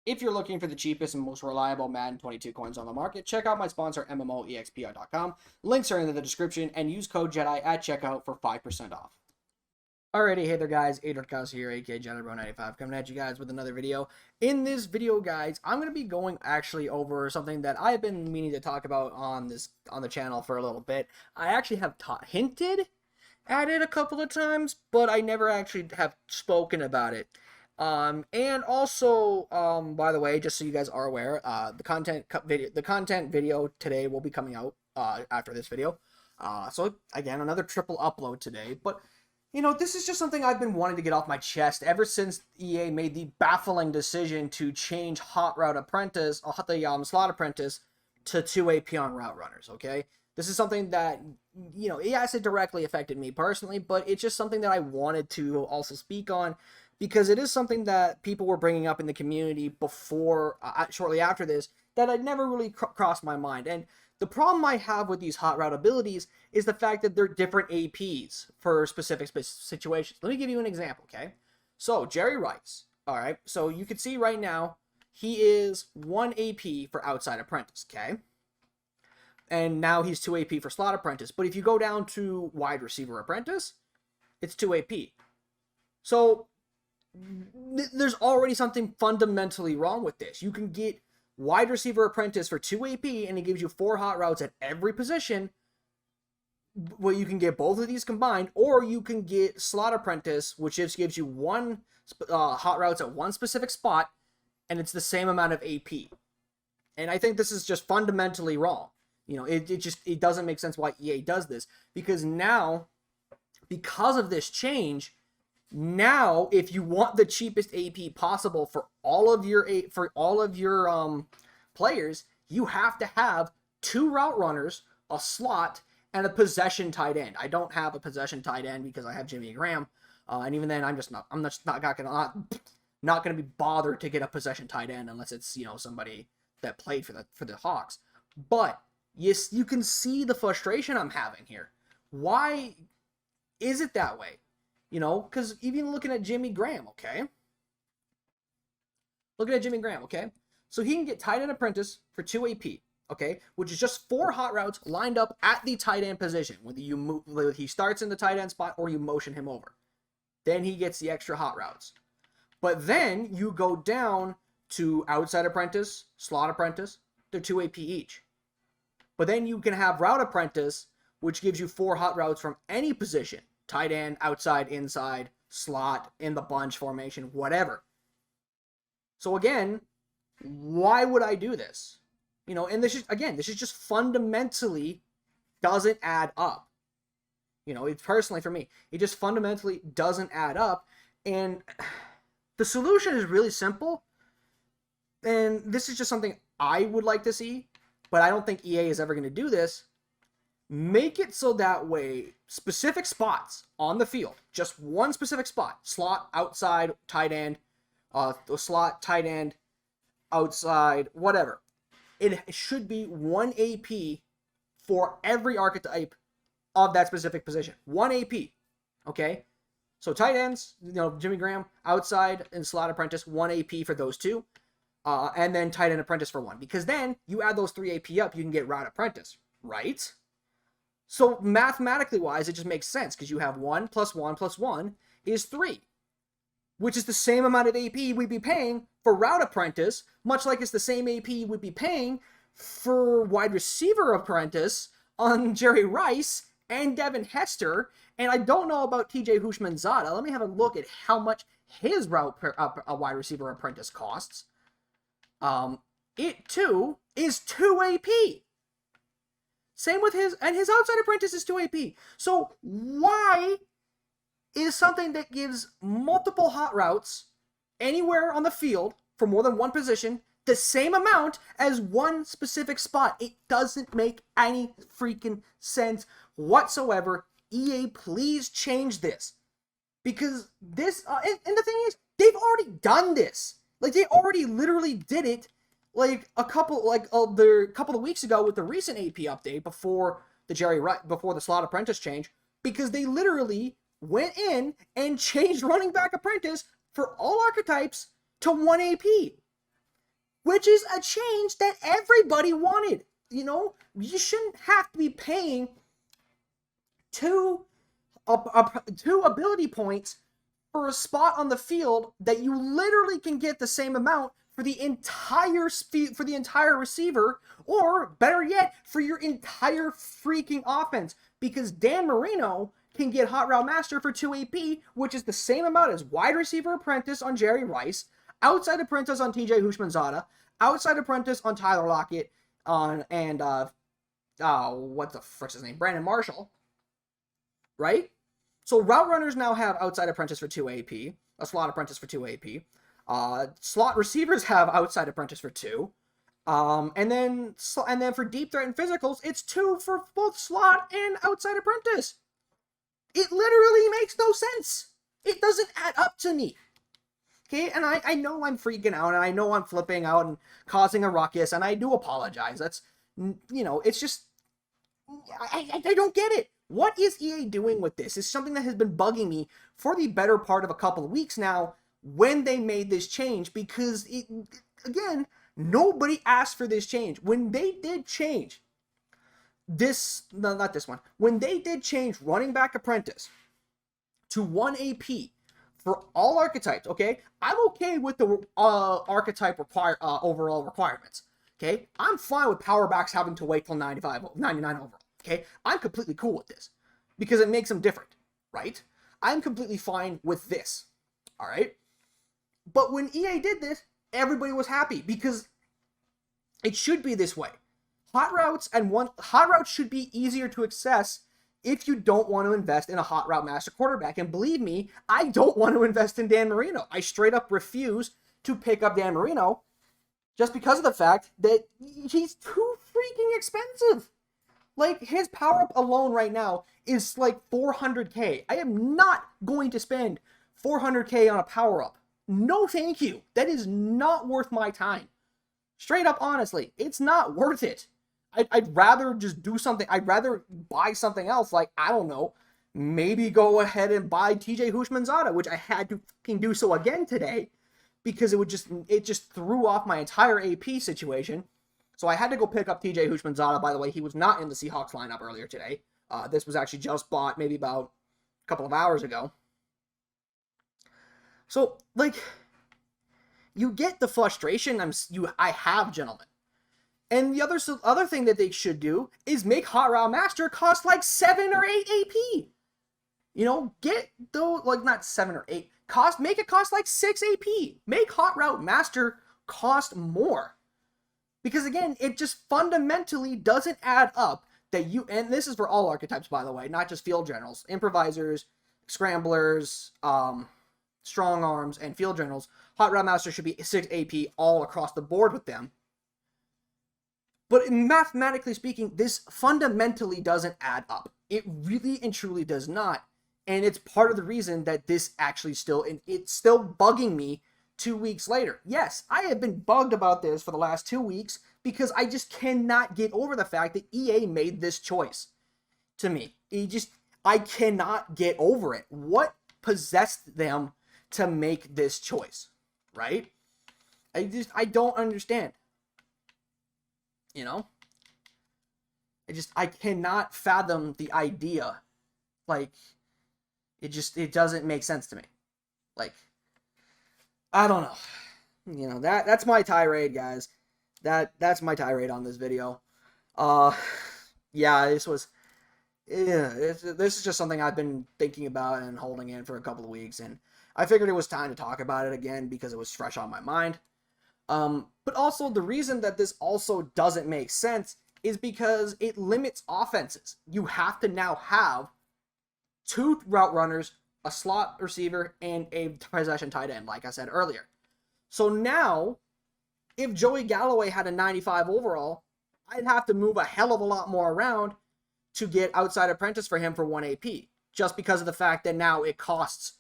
If you're looking for the cheapest and most reliable Madden 22 coins on the market, check out my sponsor, MMOEXPR.com. Links are in the description, and use code JEDI at checkout for 5% off. Alrighty, hey there guys, Adrian here, aka JediBro95, coming at you guys with another video. In this video, guys, I'm going to be going actually over something that I've been meaning to talk about on the channel for a little bit. I actually have hinted at it a couple of times, but I never actually have spoken about it. And also, by the way, just so you guys are aware, the content video today will be coming out after this video. So again, another triple upload today, but you know, this is just something I've been wanting to get off my chest ever since EA made the baffling decision to change Hot Route Apprentice, the Slot Apprentice, to 2 AP on Route Runners, okay? This is something that, you know, yes, it directly affected me personally, but it's just something that I wanted to also speak on because it is something that people were bringing up in the community before, shortly after this, that had never really crossed my mind. And the problem I have with these Hot Route abilities is the fact that they're different APs for specific situations. Let me give you an example, okay? So, Jerry Rice, all right? So, you can see right now, he is 1 AP for Outside Apprentice, okay? And now he's 2 AP for Slot Apprentice. But if you go down to Wide Receiver Apprentice, it's 2 AP. So, there's already something fundamentally wrong with this. You can get Wide Receiver Apprentice for 2 AP, and it gives you 4 hot routes at every position. Well, you can get both of these combined, or you can get Slot Apprentice, which just gives you 1 hot routes at one specific spot, and it's the same amount of AP. And I think this is just fundamentally wrong. You know, it doesn't make sense why EA does this, because now, because of this change, now, if you want the cheapest AP possible for all of your players, you have to have 2 route runners, a slot, and a possession tight end. I don't have a possession tight end because I have Jimmy Graham, and even then, I'm not gonna be bothered to get a possession tight end unless it's, you know, somebody that played for the Hawks. But yes, you can see the frustration I'm having here. Why is it that way? You know, because even looking at Jimmy Graham, okay? Looking at Jimmy Graham, okay? So he can get tight end apprentice for 2 AP, okay? Which is just 4 hot routes lined up at the tight end position. Whether you move, whether he starts in the tight end spot or you motion him over. Then he gets the extra hot routes. But then you go down to outside apprentice, slot apprentice. They're 2 AP each. But then you can have route apprentice, which gives you 4 hot routes from any position. Tight end, outside, inside, slot, in the bunch formation, whatever. So again, why would I do this? You know, and this is just fundamentally doesn't add up. You know, it's personally for me, it just fundamentally doesn't add up. And the solution is really simple. And this is just something I would like to see, but I don't think EA is ever going to do this. Make it so that way, specific spots on the field, just one specific spot, slot, outside, tight end, slot, tight end, outside, whatever. It should be 1 AP for every archetype of that specific position. 1 AP, okay? So tight ends, you know, Jimmy Graham, outside and slot apprentice, 1 AP for those 2. And then tight end apprentice for 1. Because then you add those 3 AP up, you can get route apprentice, right? So mathematically wise, it just makes sense because you have 1 plus 1 plus 1 is 3, which is the same amount of AP we'd be paying for route apprentice, much like it's the same AP we'd be paying for wide receiver apprentice on Jerry Rice and Devin Hester. And I don't know about TJ Houshmandzadeh. Let me have a look at how much his route wide receiver apprentice costs. It too is 2 AP. Same with his outside apprentice is 2 AP. So why is something that gives multiple hot routes anywhere on the field for more than one position the same amount as one specific spot? It doesn't make any freaking sense whatsoever. EA, please change this. Because this, and the thing is, they've already done this. Like, they already literally did it like a couple of weeks ago with the recent AP update before the slot apprentice change, because they literally went in and changed running back apprentice for all archetypes to 1 AP. which is a change that everybody wanted. You know, you shouldn't have to be paying two ability points for a spot on the field that you literally can get the same amount for the entire receiver, or better yet, for your entire freaking offense. Because Dan Marino can get Hot Route Master for 2 AP, which is the same amount as Wide Receiver Apprentice on Jerry Rice, Outside Apprentice on TJ Houshmandzadeh, Outside Apprentice on Tyler Lockett, and what the frick's his name? Brandon Marshall, right? So route runners now have Outside Apprentice for 2 AP, a Slot Apprentice for 2 AP. Slot receivers have Outside Apprentice for 2. And then for deep threat and physicals, it's 2 for both Slot and Outside Apprentice. It literally makes no sense. It doesn't add up to me. Okay, and I know I'm freaking out, and I know I'm flipping out and causing a ruckus, and I do apologize. That's, you know, it's just, I don't get it. What is EA doing with this? It's something that has been bugging me for the better part of a couple of weeks now when they made this change, because, again, nobody asked for this change. When they did change when they did change Running Back Apprentice to 1 AP for all archetypes, okay? I'm okay with the archetype overall requirements, okay? I'm fine with power backs having to wait till 99 overall, okay? I'm completely cool with this because it makes them different, right? I'm completely fine with this, all right? But when EA did this, everybody was happy because it should be this way. Hot routes should be easier to access if you don't want to invest in a Hot Route Master quarterback. And believe me, I don't want to invest in Dan Marino. I straight up refuse to pick up Dan Marino just because of the fact that he's too freaking expensive. Like, his power-up alone right now is like $400K. I am not going to spend $400K on a power-up. No thank you. That is not worth my time. Straight up, honestly, it's not worth it. I'd rather just do something. I'd rather buy something else, like, I don't know, maybe go ahead and buy TJ Houshmandzadeh, which I had to fucking do so again today because it just threw off my entire AP situation. So I had to go pick up TJ Houshmandzadeh. By the way, he was not in the Seahawks lineup earlier today. This was actually just bought maybe about a couple of hours ago. So, like, you get the frustration I have, gentlemen. And the other thing that they should do is make Hot Route Master cost like 7 or 8 AP. You know, not 7 or 8. Make it cost like 6 AP. Make Hot Route Master cost more. Because again, it just fundamentally doesn't add up that and this is for all archetypes, by the way, not just field generals, improvisers, scramblers, strong arms, and field generals. Hot Route Master should be 6 AP all across the board with them. But mathematically speaking, this fundamentally doesn't add up. It really and truly does not. And it's part of the reason that this actually it's still bugging me 2 weeks later. Yes, I have been bugged about this for the last 2 weeks because I just cannot get over the fact that EA made this choice to me. I cannot get over it. What possessed them to make this choice, right? I don't understand. You know? I cannot fathom the idea. Like, it doesn't make sense to me. Like, I don't know. You know, that's my tirade, guys. That's my tirade on this video. Yeah, this is just something I've been thinking about and holding in for a couple of weeks, and I figured it was time to talk about it again because it was fresh on my mind. But also, the reason that this also doesn't make sense is because it limits offenses. You have to now have 2 route runners, a slot receiver, and a possession tight end, like I said earlier. So now, if Joey Galloway had a 95 overall, I'd have to move a hell of a lot more around to get Outside Apprentice for him for 1 AP, just because of the fact that now it costs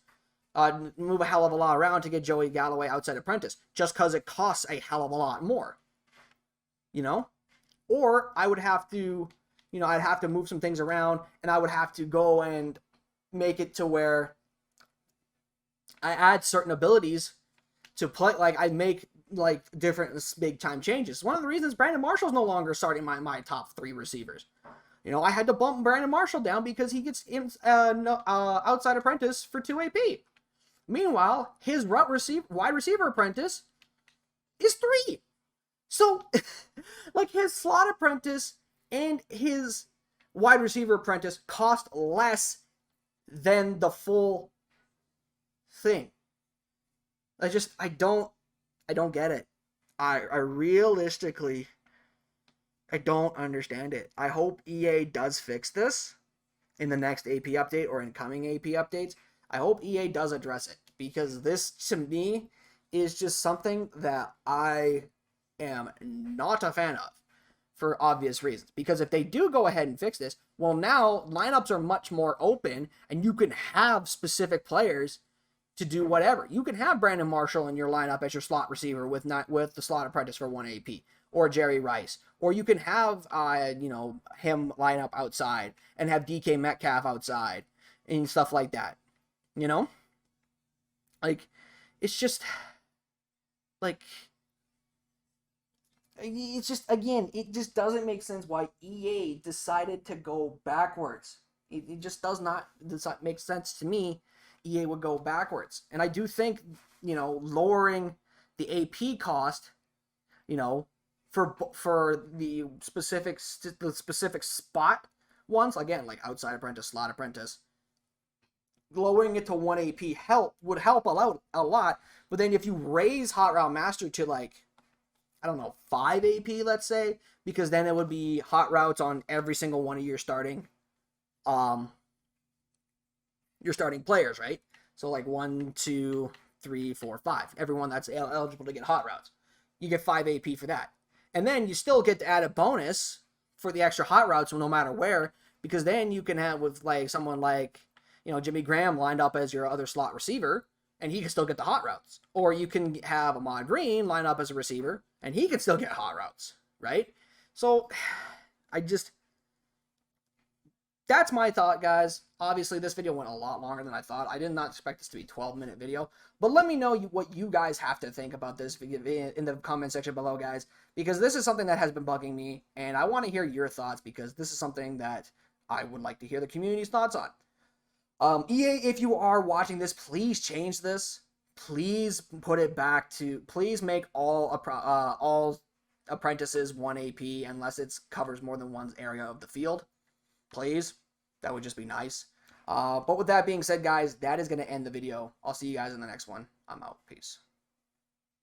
move a hell of a lot around to get Joey Galloway Outside Apprentice, just because it costs a hell of a lot more, you know? Or I would have to, I'd have to move some things around, and I would have to go and make it to where I add certain abilities to play, like I make like different big time changes. One of the reasons Brandon Marshall's no longer starting my top 3 receivers. You know, I had to bump Brandon Marshall down because he gets outside apprentice for 2 AP. Meanwhile, his wide receiver apprentice is 3. So, like, his slot apprentice and his wide receiver apprentice cost less than the full thing. I don't get it. I realistically, I don't understand it. I hope EA does fix this in the next AP update or in coming AP updates. I hope EA does address it, because this, to me, is just something that I am not a fan of for obvious reasons. Because if they do go ahead and fix this, well, now lineups are much more open and you can have specific players to do whatever. You can have Brandon Marshall in your lineup as your slot receiver with the slot apprentice for 1 AP, or Jerry Rice, or you can have him line up outside and have DK Metcalf outside and stuff like that. You know, like, it's just like, it's just, again, it just doesn't make sense why EA decided to go backwards. It just does not make sense to me. EA would go backwards. And I do think, lowering the AP cost, for the specific spot ones, again, like outside apprentice, slot apprentice, lowering it to 1 AP would help a lot. But then if you raise Hot Route Master to, like, I don't know, 5 AP, let's say, because then it would be hot routes on every single one of your starting players, right? So like 1, 2, 3, 4, 5. Everyone that's eligible to get hot routes. You get 5 AP for that. And then you still get to add a bonus for the extra hot routes no matter where, because then you can have with like someone like, Jimmy Graham lined up as your other slot receiver, and he can still get the hot routes. Or you can have Ahman Green line up as a receiver, and he can still get hot routes, right? So, that's my thought, guys. Obviously, this video went a lot longer than I thought. I did not expect this to be a 12-minute video. But let me know what you guys have to think about this video in the comment section below, guys. Because this is something that has been bugging me, and I want to hear your thoughts, because this is something that I would like to hear the community's thoughts on. EA, if you are watching this, please change this. Please put it back to, please make all apprentices 1 AP unless it covers more than one area of the field. Please. That would just be nice. But with that being said, guys, that is going to end the video. I'll see you guys in the next one. I'm out. Peace.